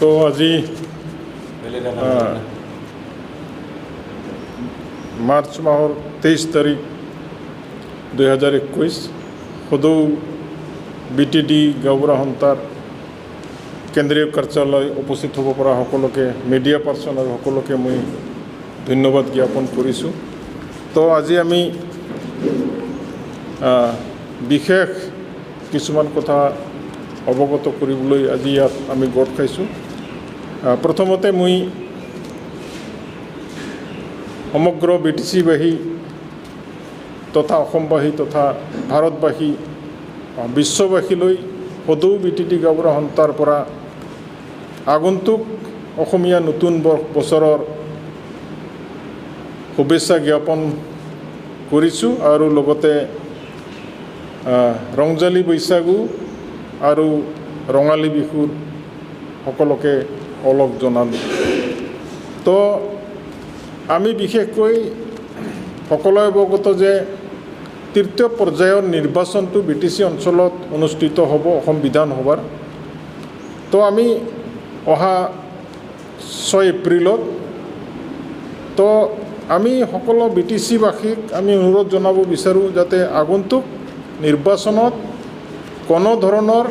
তো আজি মাৰ্চ মাহৰ 23 তাৰিখ 2021 সদৌ BTD গাঁওবুঢ়া সন্থাৰ কেন্দ্ৰীয় কাৰ্যালয় উপস্থিত হ'ব পৰা সকলোকে মিডিয়া পাৰ্চন আৰু সকলোকে মই ধন্যবাদ জ্ঞাপন কৰিছোঁ। তো আজি আমি বিশেষ কিছুমান কথা অৱগত কৰিবলৈ আজি ইয়াত আমি গোট খাইছোঁ। প্ৰথমতে মই সমগ্ৰ BTC-বাসী তথা অসমবাসী তথা ভাৰতবাসী বিশ্ববাসীলৈ সদৌ BTD গাঁওবুঢ়া সন্থাৰ পৰা আগন্তুক অসমীয়া নতুন বছৰৰ শুভেচ্ছা জ্ঞাপন কৰিছোঁ আৰু লগতে ৰংজালী বৈশাগু আৰু ৰঙালী বিহুৰ সকলোকে অলপ জনালোঁ। তো আমি বিশেষকৈ সকলোৱে অৱগত যে তৃতীয় পৰ্যায়ৰ নিৰ্বাচনটো BTC অঞ্চলত অনুষ্ঠিত হ'ব অসম বিধানসভাৰ। তো আমি অহা 6 এপ্ৰিলত তো আমি সকলো BTC-বাসীক আমি অনুৰোধ জনাব বিচাৰোঁ যাতে আগন্তুক নিৰ্বাচনত কোনো ধৰণৰ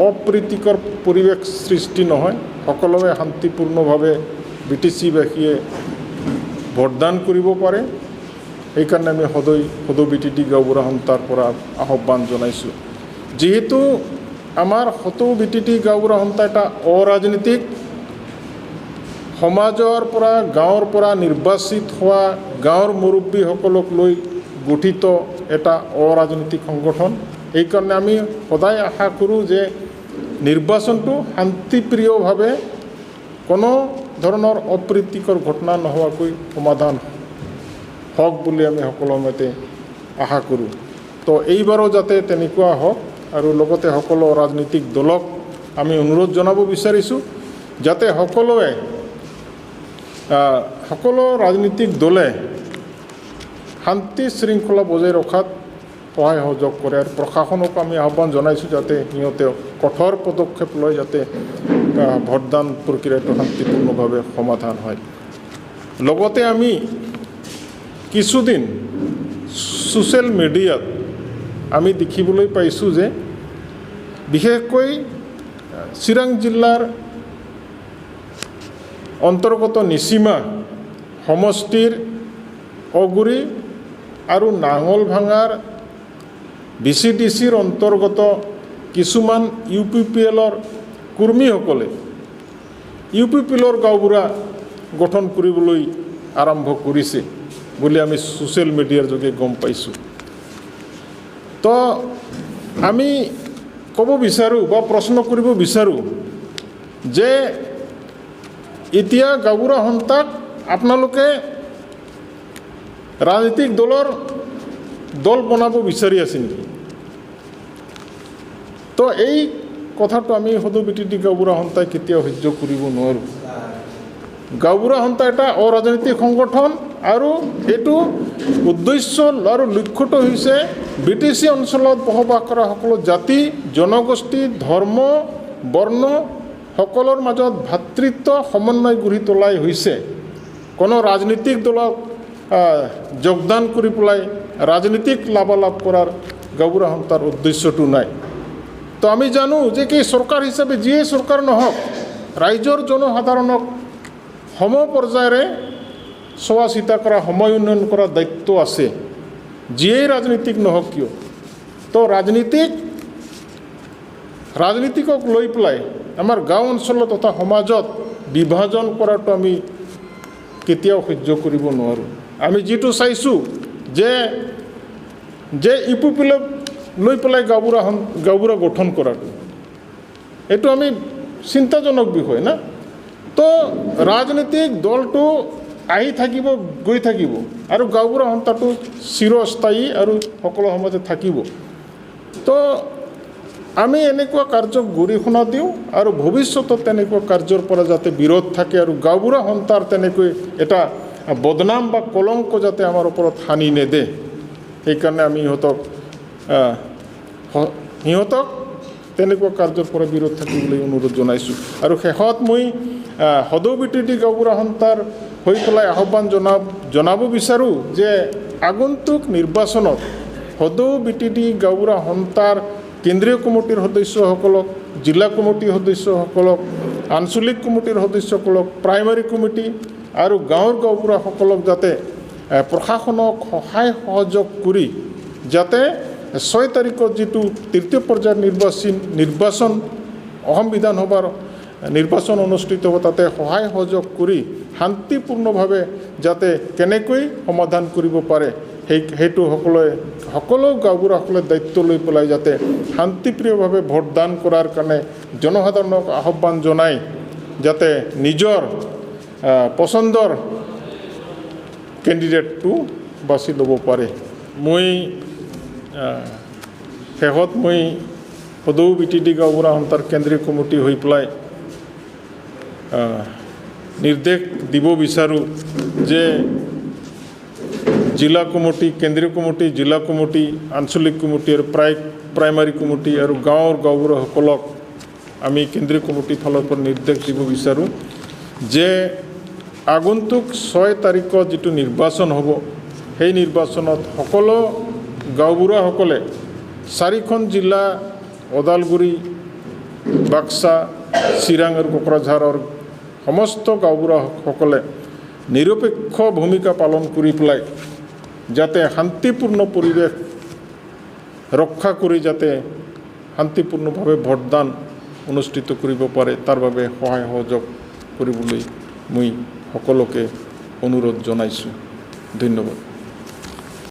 অপ্ৰীতিকৰ পৰিৱেশ সৃষ্টি নহয়, সকলোৱে শান্তিপূৰ্ণভাৱে BTC-বাসীয়ে ভোটদান কৰিব পাৰে। সেইকাৰণে আমি সদৌ BTD গাঁওবুঢ়া সন্থাৰ পৰা আহ্বান জনাইছোঁ। যিহেতু আমাৰ সদৌ BTD গাঁওবুঢ়া সন্থা এটা অৰাজনীতিক সমাজৰ পৰা গাঁৱৰ পৰা নিৰ্বাচিত হোৱা গাঁৱৰ মুৰব্বীসকলক লৈ গঠিত এটা অৰাজনৈতিক সংগঠন। এইকাৰণে আমি সদায় আশা কৰোঁ যে নিৰ্বাচনটো শান্তিপ্ৰিয়ভাৱে কোনো ধৰণৰ অপ্ৰীতিকৰ ঘটনা নোহোৱাকৈ সমাধান হওক বুলি আমি সকলো মতে আশা কৰোঁ। তো এইবাৰো যাতে তেনেকুৱা হওক আৰু লগতে সকলো ৰাজনৈতিক দলক আমি অনুৰোধ জনাব বিচাৰিছোঁ যাতে সকলো ৰাজনৈতিক দলে শান্তি শৃংখলা বজাই ৰখাত সহায় সহযোগ কৰে আৰু প্ৰশাসনক আমি আহ্বান জনাইছোঁ যাতে সিহঁতে কঠোৰ পদক্ষেপ লয় যাতে ভোটদান প্ৰক্ৰিয়াটো শান্তিপূৰ্ণভাৱে সমাধান হয়। লগতে আমি কিছুদিন ছ'চিয়েল মিডিয়াত আমি দেখিবলৈ পাইছোঁ যে বিশেষকৈ চিৰাং জিলাৰ অন্তৰ্গত নিচিমা সমষ্টিৰ অগুৰি আৰু নাঙলভাঙাৰ BCDCৰ অন্তৰ্গত কিছুমান UPPLৰ কৰ্মীসকলে UPPLৰ গাঁওবুঢ়া গঠন কৰিবলৈ আৰম্ভ কৰিছে বুলি আমি ছ'চিয়েল মিডিয়াৰ যোগে গম পাইছোঁ। তো আমি ক'ব বিচাৰোঁ বা প্ৰশ্ন কৰিব বিচাৰোঁ যে এতিয়া গাঁওবুঢ়া সন্থাক আপোনালোকে ৰাজনৈতিক দল বনাব বিচাৰি আছে নেকি? তো এই কথাটো আমি সদৌ BTD গাঁওবুঢ়া সন্থাই কেতিয়াও সহ্য কৰিব নোৱাৰোঁ। গাঁওবুঢ়া সন্থা এটা অৰাজনৈতিক সংগঠন আৰু এইটো উদ্দেশ্য আৰু লক্ষ্যটো হৈছে BTC অঞ্চলত বসবাস কৰা সকলো জাতি জনগোষ্ঠী ধৰ্ম বৰ্ণ সকলৰ মাজত ভাতৃত্ব সমন্বয় গঢ়ি তোলাই হৈছে। কোনো ৰাজনৈতিক দলক যোগদান কৰি পেলাই ৰাজনৈতিক লাভালাভ কৰাৰ গাঁওবুঢ়া সন্থাৰ উদ্দেশ্যটো নাই। তো আমি জানো যে কি চৰকাৰ হিচাপে যিয়ে চৰকাৰ নহওক ৰাইজৰ জনসাধাৰণক সম পৰ্যায়েৰে চোৱা চিতা কৰা সময় উন্নয়ন কৰাৰ দায়িত্ব আছে যিয়েই ৰাজনীতিক নহওক কিয়। তো ৰাজনীতিকক লৈ পেলাই আমাৰ গাঁও অঞ্চলত তথা সমাজত বিভাজন কৰাটো আমি কেতিয়াও সহ্য কৰিব নোৱাৰোঁ। আমি যিটো চাইছোঁ যে UPPLক লৈ পেলাই গাঁওবুঢ়া গঠন কৰাটো এইটো আমি চিন্তাজনক বিষয় না। তো ৰাজনৈতিক দলটো আহি থাকিব গৈ থাকিব আৰু গাঁওবুঢ়া সন্থাটো চিৰস্থায়ী আৰু সকলো সময়তে থাকিব। তো আমি এনেকুৱা কাৰ্যক গৰিহণা দিওঁ আৰু ভৱিষ্যতত তেনেকুৱা কাৰ্যৰ পৰা যাতে বিৰত থাকে আৰু গাঁওবুঢ়া সন্থাৰ তেনেকৈ এটা বদনাম বা কলংক যাতে আমাৰ ওপৰত সানি নেদে সেইকাৰণে আমি সিহঁতক তেনেকুৱা কাৰ্যৰ পৰা বিৰত থাকিবলৈ অনুৰোধ জনাইছোঁ। আৰু শেষত মই সদৌ বিটিডি গাঁওবুঢ়া সন্থাৰ হৈ পেলাই আহ্বান জনাব বিচাৰোঁ যে আগন্তুক নিৰ্বাচনত সদৌ বিটিডি গাঁওবুঢ়া সন্থাৰ কেন্দ্ৰীয় কমিটিৰ সদস্যসকলক, জিলা কমিটিৰ সদস্যসকলক, আঞ্চলিক কমিটিৰ সদস্যসকলক, প্ৰাইমাৰী কমিটি আৰু গাঁৱৰ গাঁওবুঢ়াসকলক যাতে প্ৰশাসনক সহায় সহযোগ কৰি যাতে 6 তাৰিখত যিটো তৃতীয় পৰ্যায়ৰ নিৰ্বাচন অসম বিধানসভাৰ নিৰ্বাচন অনুষ্ঠিত হ'ব তাতে সহায় সহযোগ কৰি শান্তিপূৰ্ণভাৱে যাতে কেনেকৈ সমাধান কৰিব পাৰে সেইটো সকলো গাঁওবুঢ়াসকলে দায়িত্ব লৈ পেলাই যাতে শান্তিপ্ৰিয়ভাৱে ভোটদান কৰাৰ কাৰণে জনসাধাৰণক আহ্বান জনাই যাতে নিজৰ পচন্দৰ কেণ্ডিডেটটো বাছি ল'ব পাৰে। মই শেষত মই সদৌ বিটিডি গাঁওবুঢ়া সন্থাৰ কেন্দ্ৰীয় কমিটি হৈ পেলাই নিৰ্দেশ দিব বিচাৰোঁ যে জিলা কমিটি, কেন্দ্ৰীয় কমিটি, জিলা কমিটি, আঞ্চলিক কমিটি আৰু প্ৰাইমাৰী কমিটি আৰু গাঁৱৰ গাঁওবুঢ়াসকলক আমি কেন্দ্ৰীয় কমিটিৰ ফালৰ পৰা নিৰ্দেশ দিব বিচাৰোঁ যে আগন্তুক 6 তাৰিখত যিটো নিৰ্বাচন হ'ব সেই নিৰ্বাচনত সকলো গাঁওবুঢ়াসকলে 4খন জিলা ওদালগুৰি, বাক্সা, চিৰাং আৰু কোকৰাঝাৰৰ সমস্ত গাঁওবুঢ়াসকলে নিৰপেক্ষ ভূমিকা পালন কৰি পেলাই যাতে শান্তিপূৰ্ণ পৰিৱেশ ৰক্ষা কৰি যাতে শান্তিপূৰ্ণভাৱে ভোটদান অনুষ্ঠিত কৰিব পাৰে তাৰ বাবে সহায় সহযোগ কৰিবলৈ মই সকলোকে অনুৰোধ জনাইছোঁ। ধন্যবাদ।